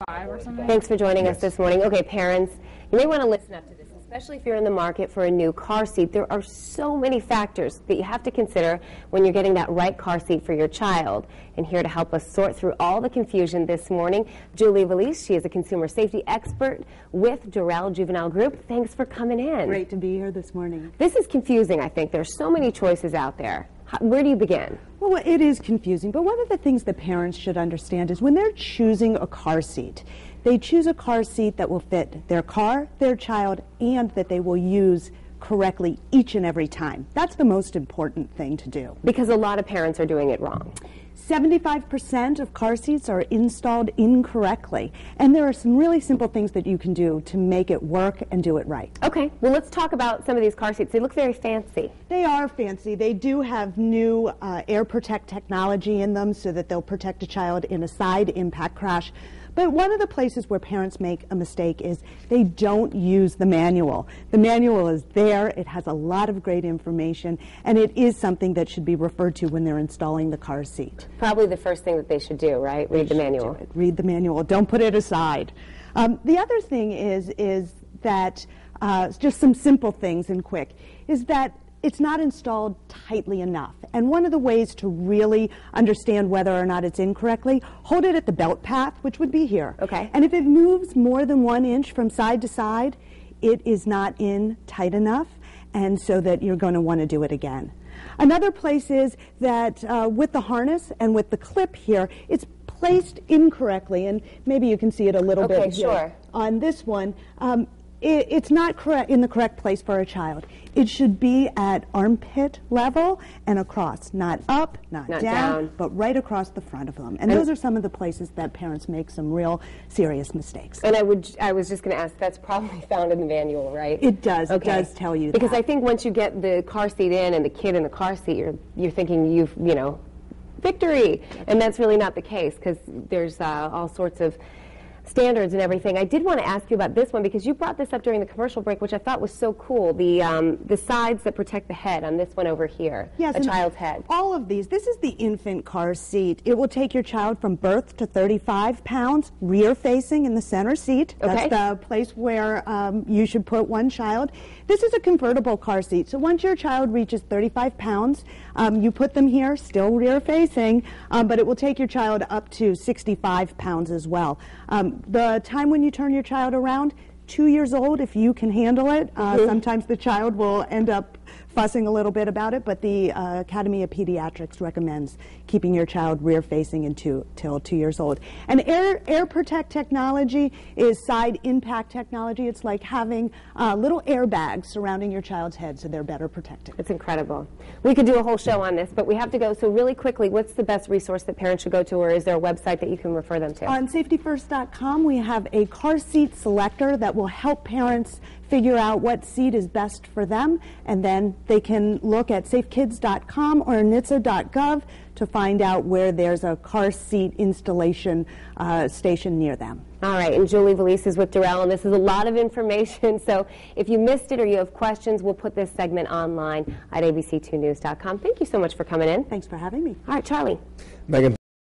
5 or something. Thanks for joining us this morning. Okay, parents, you may want to listen up to this, especially if you're in the market for a new car seat. There are so many factors that you have to consider when you're getting that right car seat for your child. And here to help us sort through all the confusion this morning, Julie Valise. She is a consumer safety expert with Durrell Juvenile Group. Thanks for coming in. Great to be here this morning. This is confusing, I think. There's so many choices out there. Where do you begin? Well, it is confusing, but one of the things that parents should understand is when they're choosing a car seat, they choose a car seat that will fit their car, their child, and that they will use correctly each and every time. That's the most important thing to do. Because a lot of parents are doing it wrong. 75% of car seats are installed incorrectly, and there are some really simple things that you can do to make it work and do it right. Okay, well, let's talk about some of these car seats. They look very fancy. They are fancy. They do have new Air Protect technology in them so that they'll protect a child in a side impact crash. But one of the places where parents make a mistake is they don't use the manual. The manual is there, it has a lot of great information, and it is something that should be referred to when they're installing the car seat. Probably the first thing that they should do, right? Read the manual. Read the manual. Don't put it aside. The other thing is that, just some simple things and quick, is that it's not installed tightly enough. And one of the ways to really understand whether or not it's in correctly, hold it at the belt path, which would be here. Okay. And if it moves more than 1 inch from side to side, it is not in tight enough, and so that you're going to want to do it again. Another place is that with the harness and with the clip here, it's placed incorrectly, and maybe you can see it a little bit here. Sure. On this one. It's not correct in the correct place for a child. It should be at armpit level and across, not up, not down, but right across the front of them. And those are some of the places that parents make some real serious mistakes. And I was just going to ask, that's probably found in the manual, right? It does. Okay. It does tell you because that. I think once you get the car seat in and the kid in the car seat, you're thinking victory, and that's really not the case because there's all sorts of standards and everything. I did want to ask you about this one because you brought this up during the commercial break, which I thought was so cool. The sides that protect the head on this one over here, yes, a child's head. All of these. This is the infant car seat. It will take your child from birth to 35 pounds, rear facing in the center seat. Okay. That's the place where you should put one child. This is a convertible car seat. So once your child reaches 35 pounds, you put them here, still rear facing, but it will take your child up to 65 pounds as well. The time when you turn your child around, 2 years old, if you can handle it. Sometimes the child will end up fussing a little bit about it, but the Academy of Pediatrics recommends keeping your child rear-facing until 2 years old. And Air Protect technology is side impact technology. It's like having little airbags surrounding your child's head so they're better protected. It's incredible. We could do a whole show on this, but we have to go. So really quickly, what's the best resource that parents should go to, or is there a website that you can refer them to? On safetyfirst.com, we have a car seat selector that will help parents figure out what seat is best for them, and then they can look at safekids.com or nhtsa.gov to find out where there's a car seat installation station near them. All right, and Julie Valise is with Durrell, and this is a lot of information, so if you missed it or you have questions, we'll put this segment online at abc2news.com. Thank you so much for coming in. Thanks for having me. All right, Charlie. Megan.